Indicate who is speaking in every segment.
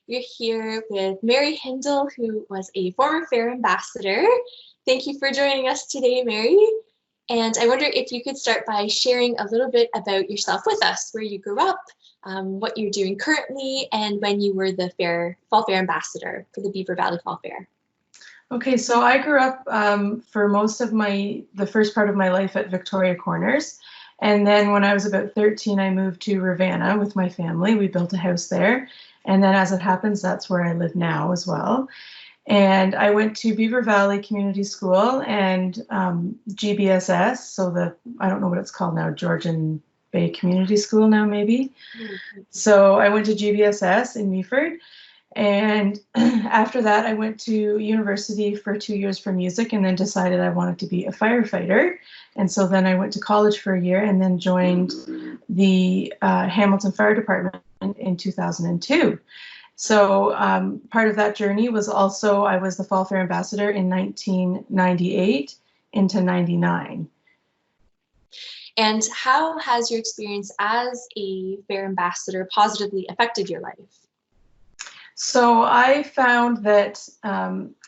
Speaker 1: We're here with Mary Hindle, who was a former fair ambassador. Thank you for joining us today, Mary. And I wonder if you could start by sharing a little bit about yourself with us, where you grew up, what you're doing currently, and when you were the Fall Fair ambassador for the Beaver Valley Fall Fair.
Speaker 2: Okay, so I grew up for most of the first part of my life at Victoria Corners. And then when I was about 13, I moved to Ravenna with my family. We built a house there. And then as it happens, that's where I live now as well. And I went to Beaver Valley Community School and GBSS, so I don't know what it's called now, Georgian Bay Community School now maybe. So I went to GBSS in Meaford. And after that, I went to university for 2 years for music and then decided I wanted to be a firefighter. And so then I went to college for a year and then joined the Hamilton Fire Department in 2002. So part of that journey was also, I was the Fall Fair ambassador in 1998 into 99.
Speaker 1: And how has your experience as a fair ambassador positively affected your life?
Speaker 2: So I found that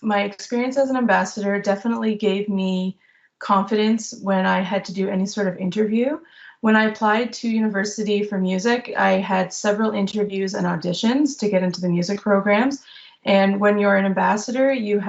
Speaker 2: my experience as an ambassador definitely gave me confidence when I had to do any sort of interview. When I applied to university for music, I had several interviews and auditions to get into the music programs. And when you're an ambassador, you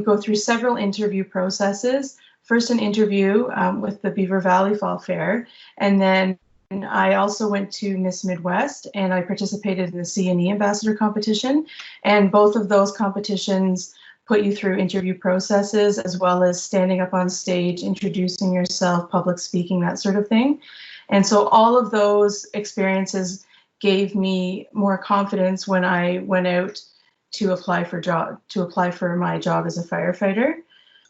Speaker 2: go through several interview processes. First, an interview with the Beaver Valley Fall Fair, and then I also went to Miss Midwest and I participated in the C&E ambassador competition. And both of those competitions put you through interview processes as well as standing up on stage, introducing yourself, public speaking, that sort of thing. And so all of those experiences gave me more confidence when I went out to apply for my job as a firefighter.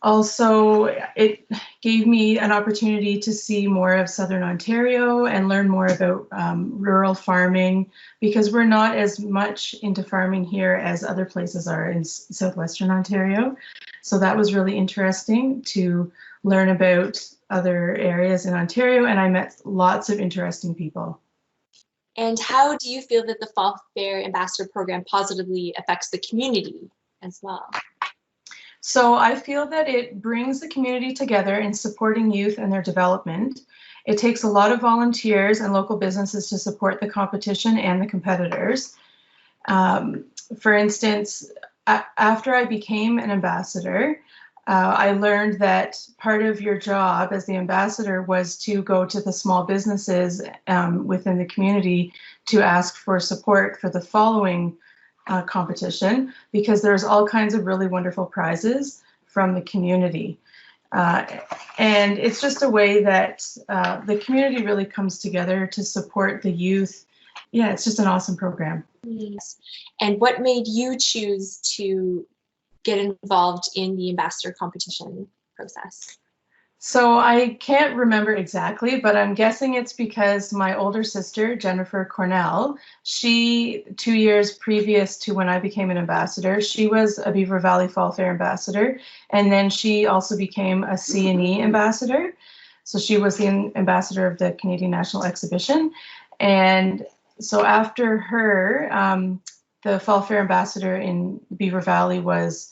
Speaker 2: Also, it gave me an opportunity to see more of Southern Ontario and learn more about rural farming, because we're not as much into farming here as other places are in Southwestern Ontario. So that was really interesting to learn about other areas in Ontario, and I met lots of interesting people.
Speaker 1: And how do you feel that the Fall Fair Ambassador Program positively affects the community as well?
Speaker 2: So I feel that it brings the community together in supporting youth and their development. It takes a lot of volunteers and local businesses to support the competition and the competitors. For instance, after I became an ambassador, I learned that part of your job as the ambassador was to go to the small businesses within the community to ask for support for the following competition, because there's all kinds of really wonderful prizes from the community. And it's just a way that the community really comes together to support the youth. Yeah, it's just an awesome program.
Speaker 1: Yes. And what made you choose to get involved in the ambassador competition process?
Speaker 2: So I can't remember exactly, but I'm guessing it's because my older sister, Jennifer Cornell, 2 years previous to when I became an ambassador, she was a Beaver Valley Fall Fair ambassador, and then she also became a C&E ambassador. So she was the ambassador of the Canadian National Exhibition. And so after her, the Fall Fair ambassador in Beaver Valley was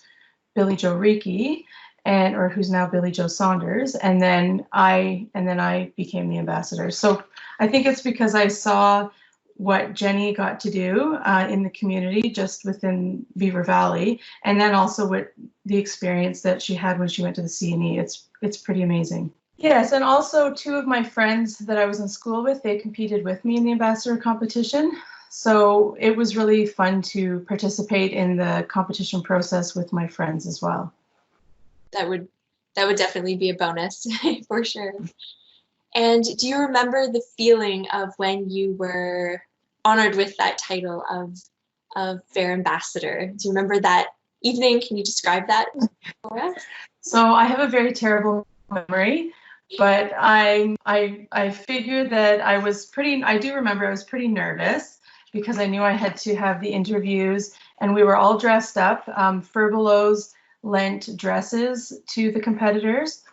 Speaker 2: Billy Joe Reiki, or who's now Billy Joe Saunders, and then I became the ambassador. So I think it's because I saw what Jenny got to do in the community just within Beaver Valley, and then also what the experience that she had when she went to the C&E. It's pretty amazing. Yes, and also 2 of my friends that I was in school with, they competed with me in the ambassador competition. So it was really fun to participate in the competition process with my friends as well.
Speaker 1: That would definitely be a bonus for sure. And do you remember the feeling of when you were honored with that title of Fair Ambassador? Do you remember that evening? Can you describe that for us?
Speaker 2: So I have a very terrible memory, but I figured that I do remember I was pretty nervous because I knew I had to have the interviews, and we were all dressed up. Furbelows lent dresses to the competitors.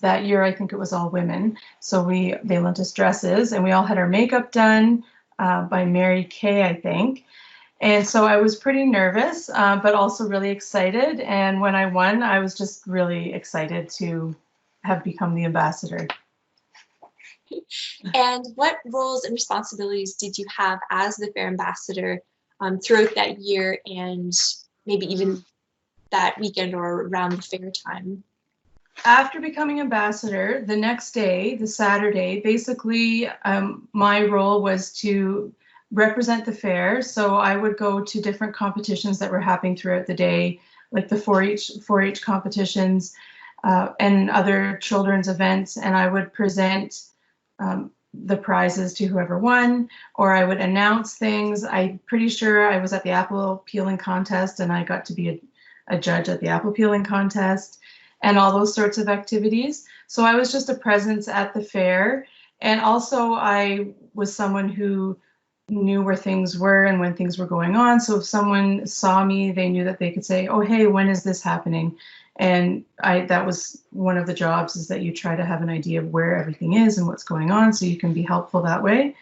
Speaker 2: That year, I think it was all women. So they lent us dresses, and we all had our makeup done by Mary Kay, I think. And so I was pretty nervous, but also really excited. And when I won, I was just really excited to have become the ambassador.
Speaker 1: And what roles and responsibilities did you have as the fair ambassador throughout that year and maybe even that weekend or around the fair time?
Speaker 2: After becoming ambassador, the next day, the Saturday, basically my role was to represent the fair. So I would go to different competitions that were happening throughout the day, like the 4-H competitions and other children's events, and I would present the prizes to whoever won, or I would announce things. I'm pretty sure I was at the apple peeling contest and I got to be a judge at the apple peeling contest and all those sorts of activities. So I was just a presence at the fair. And also I was someone who knew where things were and when things were going on. So if someone saw me, they knew that they could say, oh, hey, when is this happening? And that was one of the jobs, is that you try to have an idea of where everything is and what's going on so you can be helpful that way.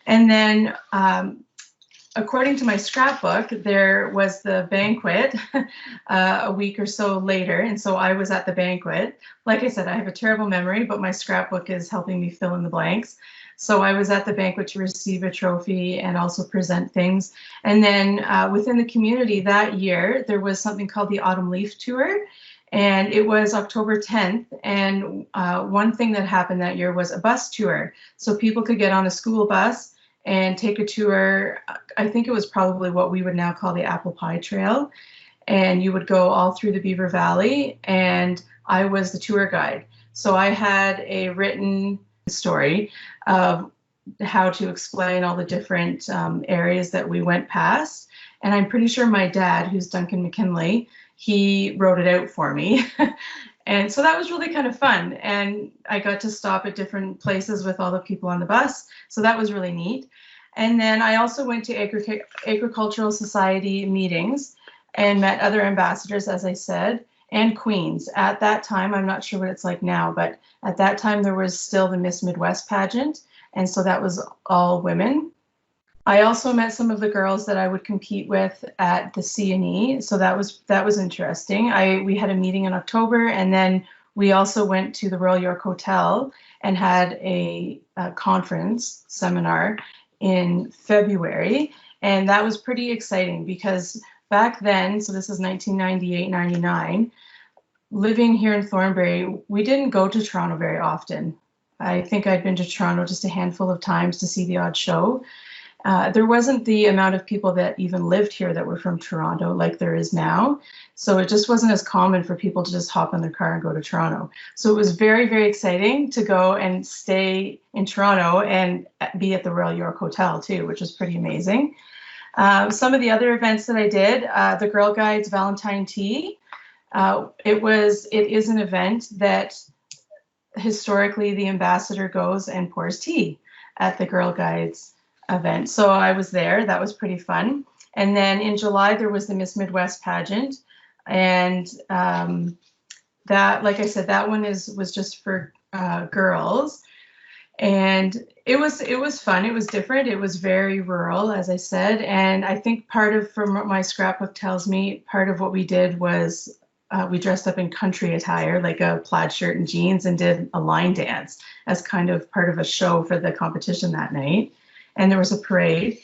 Speaker 2: And then according to my scrapbook, there was the banquet a week or so later. And so I was at the banquet. Like I said, I have a terrible memory, but my scrapbook is helping me fill in the blanks. So I was at the banquet to receive a trophy and also present things. And then within the community that year, there was something called the Autumn Leaf Tour. And it was October 10th. And one thing that happened that year was a bus tour. So people could get on a school bus and take a tour. I think it was probably what we would now call the Apple Pie Trail. And you would go all through the Beaver Valley, and I was the tour guide. So I had a written story of how to explain all the different areas that we went past. And I'm pretty sure my dad, who's Duncan McKinley, he wrote it out for me. And so that was really kind of fun. And I got to stop at different places with all the people on the bus. So that was really neat. And then I also went to Agricultural Society meetings and met other ambassadors, as I said, and queens. At that time, I'm not sure what it's like now, but at that time there was still the Miss Midwest pageant. And so that was all women. I also met some of the girls that I would compete with at the C&E, so that was interesting. We had a meeting in October, and then we also went to the Royal York Hotel and had a conference seminar in February, and that was pretty exciting because back then, so this is 1998-99, living here in Thornbury, we didn't go to Toronto very often. I think I'd been to Toronto just a handful of times to see the odd show. There wasn't the amount of people that even lived here that were from Toronto like there is now. So it just wasn't as common for people to just hop in their car and go to Toronto. So it was very, very exciting to go and stay in Toronto and be at the Royal York Hotel too, which was pretty amazing. Some of the other events that I did, the Girl Guides Valentine Tea. It is an event that historically the ambassador goes and pours tea at the Girl Guides event. So I was there. That was pretty fun. And then in July, there was the Miss Midwest pageant. And that, like I said, that one was just for girls. And it was fun. It was different. It was very rural, as I said. And I think from what my scrapbook tells me, part of what we did was we dressed up in country attire, like a plaid shirt and jeans, and did a line dance as kind of part of a show for the competition that night. And there was a parade.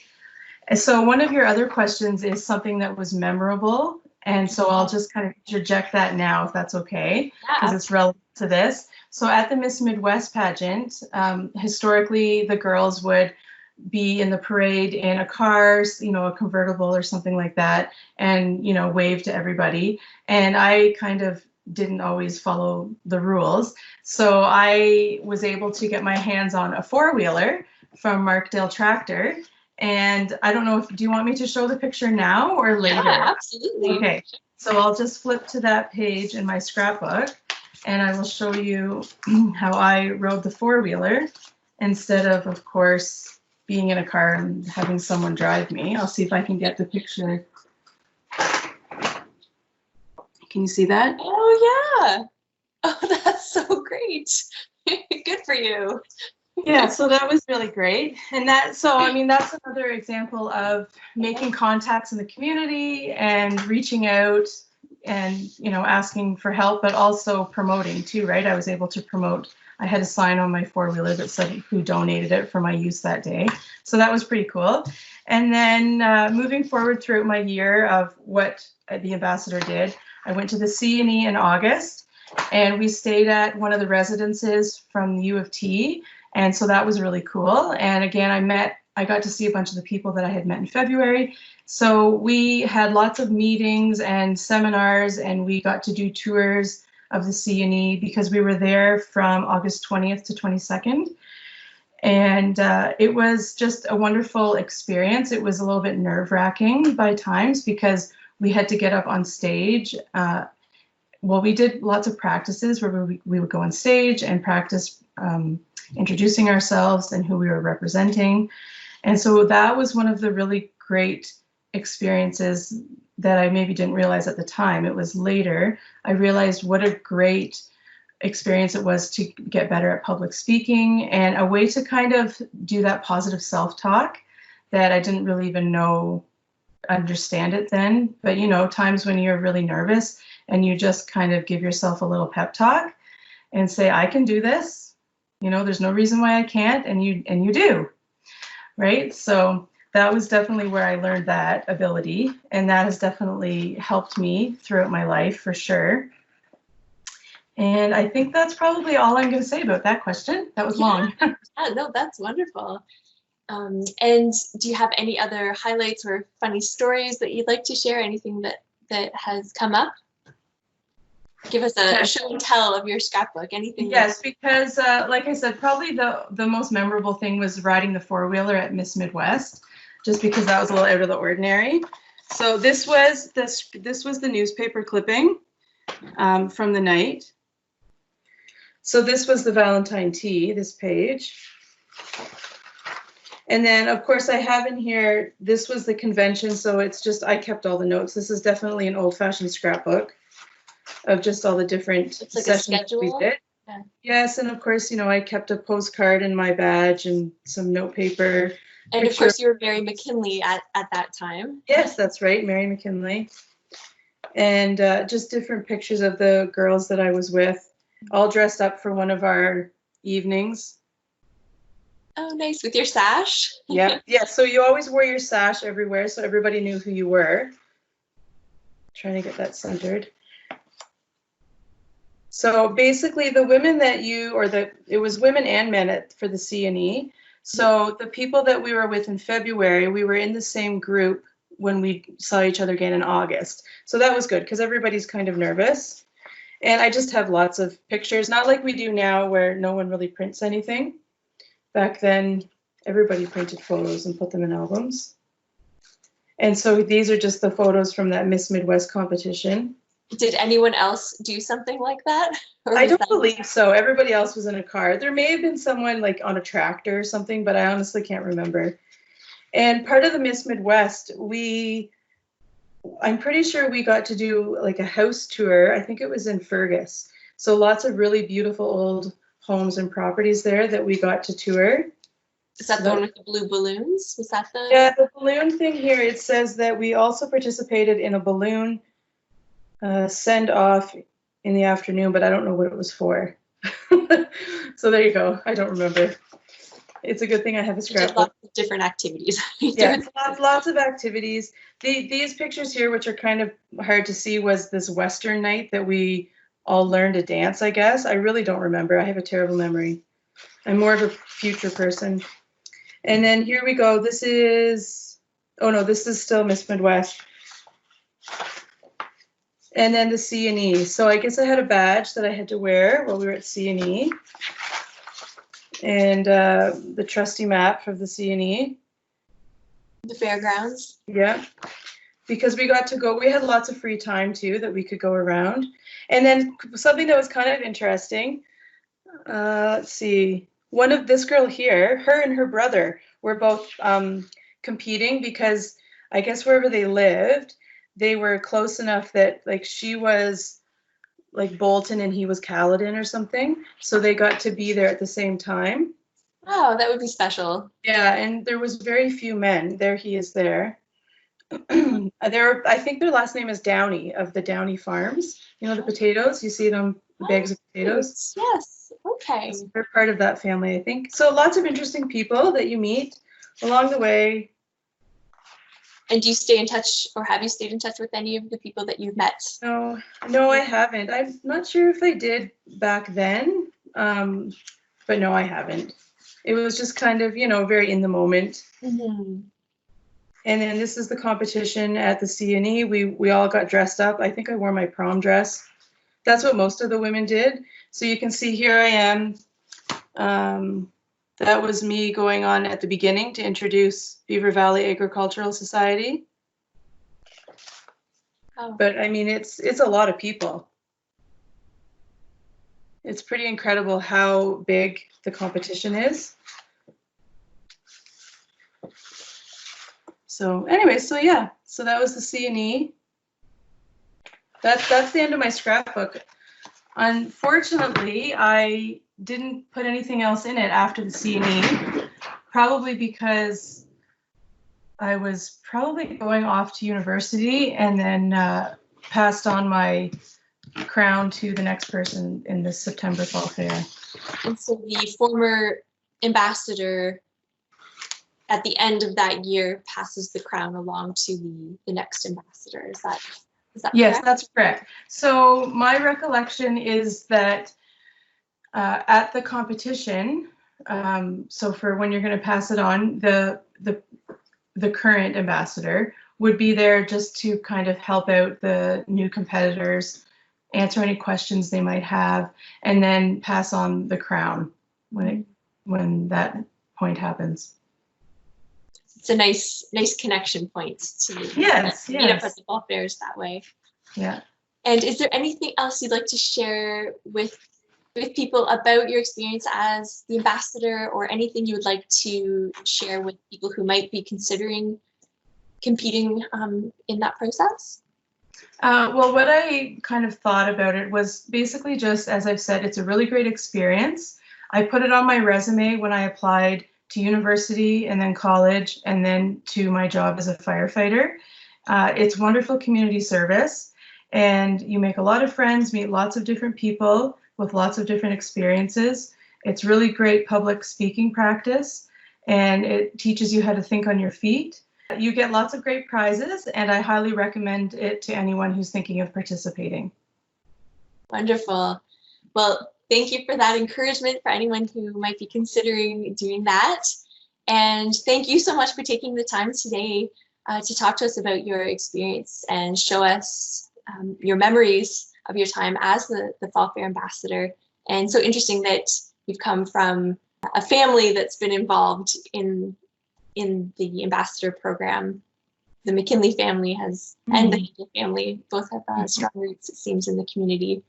Speaker 2: And so one of your other questions is something that was memorable. And so I'll just kind of interject that now, if that's okay, because it's relevant to this. So at the Miss Midwest pageant, historically, the girls would be in the parade in a car, a convertible or something like that, and, wave to everybody. And I kind of didn't always follow the rules. So I was able to get my hands on a four-wheeler from Markdale Tractor. And I don't know do you want me to show the picture now or later?
Speaker 1: Yeah, absolutely.
Speaker 2: Okay, so I'll just flip to that page in my scrapbook and I will show you how I rode the four-wheeler instead of course, being in a car and having someone drive me. I'll see if I can get the picture. Can you see that?
Speaker 1: Oh, yeah. Oh, that's so great. Good for you.
Speaker 2: Yeah, so that was really great. And so I mean, that's another example of making contacts in the community and reaching out and, asking for help, but also promoting too, right? I was able to promote. I had a sign on my four-wheeler that said who donated it for my use that day. So that was pretty cool. And then moving forward throughout my year of what the ambassador did, I went to the C&E in August, and we stayed at one of the residences from the U of T. And so that was really cool. And again, I got to see a bunch of the people that I had met in February. So we had lots of meetings and seminars, and we got to do tours of the C&E because we were there from August 20th to 22nd. And it was just a wonderful experience. It was a little bit nerve-wracking by times because we had to get up on stage. We did lots of practices where we would go on stage and practice introducing ourselves and who we were representing. And so that was one of the really great experiences that I maybe didn't realize at the time. It was later I realized what a great experience it was to get better at public speaking and a way to kind of do that positive self-talk that I didn't really even understand it then. But times when you're really nervous and you just kind of give yourself a little pep talk and say, I can do this. There's no reason why I can't, and you do, right? So that was definitely where I learned that ability, and that has definitely helped me throughout my life for sure. And I think that's probably all I'm going to say about that question. That was long.
Speaker 1: No, that's wonderful. And do you have any other highlights or funny stories that you'd like to share? Anything that has come up? Give us a show and tell of your scrapbook, anything.
Speaker 2: Yes, because like I said, probably the most memorable thing was riding the four-wheeler at Miss Midwest, just because that was a little out of the ordinary. So this was the newspaper clipping from the night. So this was the Valentine tea, this page. And then, of course, I have in here, this was the convention, so it's just, I kept all the notes. This is definitely an old-fashioned scrapbook of just all the different sessions we did. Yeah. Yes, and of course, I kept a postcard and my badge and some note paper.
Speaker 1: And of course, you were Mary McKinley at that time.
Speaker 2: Yes, that's right, Mary McKinley. And just different pictures of the girls that I was with, all dressed up for one of our evenings.
Speaker 1: Oh, nice, with your sash.
Speaker 2: Yeah, so you always wore your sash everywhere so everybody knew who you were. Trying to get that centered. So basically the women it was women and men for the C&E. So the people that we were with in February, we were in the same group when we saw each other again in August. So that was good because everybody's kind of nervous. And I just have lots of pictures, not like we do now where no one really prints anything. Back then, everybody printed photos and put them in albums. And so these are just the photos from that Miss Midwest competition.
Speaker 1: Did anyone else do something like that?
Speaker 2: I don't believe so. Everybody else was in a car. There may have been someone like on a tractor or something, but I honestly can't remember. And part of the Miss Midwest, I'm pretty sure we got to do like a house tour. I think it was in Fergus. So lots of really beautiful old homes and properties there that we got to tour.
Speaker 1: Is that the one with the blue balloons? Was that the?
Speaker 2: Yeah, the balloon thing here, it says that we also participated in a balloon send off in the afternoon, but I don't know what it was for. So there you go. I don't remember. It's a good thing I have a scrapbook.
Speaker 1: Lots of different activities.
Speaker 2: Yeah, lots of activities. These pictures here, which are kind of hard to see, was this Western night that we all learned to dance, I guess. I really don't remember. I have a terrible memory. I'm more of a future person. And then here we go. This is still Miss Midwest. And then the C&E. So I guess I had a badge that I had to wear while we were at C&E. And the trusty map of the C&E.
Speaker 1: The fairgrounds.
Speaker 2: Yeah. Because we got to go, we had lots of free time too that we could go around. And then something that was kind of interesting, let's see, this girl here, her and her brother were both competing because I guess wherever they lived, they were close enough that like she was like Bolton and he was Caledon or something. So they got to be there at the same time.
Speaker 1: Oh, that would be special.
Speaker 2: Yeah, and there was very few men. There he is there. I think their last name is Downey of the Downey Farms. You know the potatoes? You see them, the
Speaker 1: Oh,
Speaker 2: bags of
Speaker 1: cute.
Speaker 2: potatoes?
Speaker 1: Yes. Okay.
Speaker 2: So they're part of that family, I think. So lots of interesting people that you meet along the way.
Speaker 1: And do you stay in touch, or have you stayed in touch with any of the people that you've met?
Speaker 2: No, I haven't. I'm not sure if I did back then, but no, I haven't. It was just kind of, very in the moment.
Speaker 1: Mm-hmm.
Speaker 2: And then this is the competition at the CNE. We all got dressed up. I think I wore my prom dress. That's what most of the women did. So you can see here I am. That was me going on at the beginning to introduce Beaver Valley Agricultural Society.
Speaker 1: Oh.
Speaker 2: But I mean, it's a lot of people. It's pretty incredible how big the competition is. So anyway, so yeah, so that was the CNE. That's the end of my scrapbook. Unfortunately, I didn't put anything else in it after the CNE, probably because I was probably going off to university and then passed on my crown to the next person in the September Fall Fair.
Speaker 1: And so the former ambassador at the end of that year passes the crown along to the next ambassador. Is that
Speaker 2: Yes,
Speaker 1: correct?
Speaker 2: that's correct. So my recollection is that at the competition, so for when you're going to pass it on, the current ambassador would be there just to kind of help out the new competitors, answer any questions they might have, and then pass on the crown when that point happens.
Speaker 1: It's a nice connection point to meet up at the fall fairs that way.
Speaker 2: Yeah.
Speaker 1: And is there anything else you'd like to share with people about your experience as the ambassador, or anything you would like to share with people who might be considering competing in that process?
Speaker 2: Well, what I kind of thought about it was basically just, as I've said, it's a really great experience. I put it on my resume when I applied to university and then college and then to my job as a firefighter. It's wonderful community service, and you make a lot of friends, meet lots of different people with lots of different experiences. It's really great public speaking practice, and it teaches you how to think on your feet. You get lots of great prizes, and I highly recommend it to anyone who's thinking of participating.
Speaker 1: Wonderful. Well, thank you for that encouragement for anyone who might be considering doing that. And thank you so much for taking the time today to talk to us about your experience and show us your memories of your time as the Fall Fair ambassador. And so interesting that you've come from a family that's been involved in the ambassador program. The McKinley family has, and the Hindle family both have strong roots, it seems, in the community.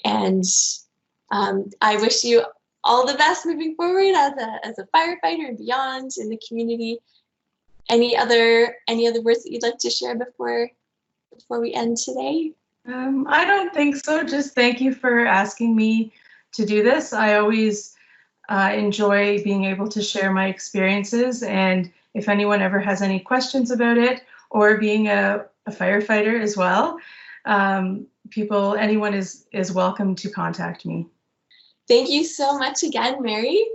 Speaker 1: And I wish you all the best moving forward as a firefighter and beyond in the community. Any other words that you'd like to share before we end today?
Speaker 2: I don't think so. Just thank you for asking me to do this. I always enjoy being able to share my experiences, and if anyone ever has any questions about it, or being a firefighter as well, anyone is welcome to contact me.
Speaker 1: Thank you so much again, Mary.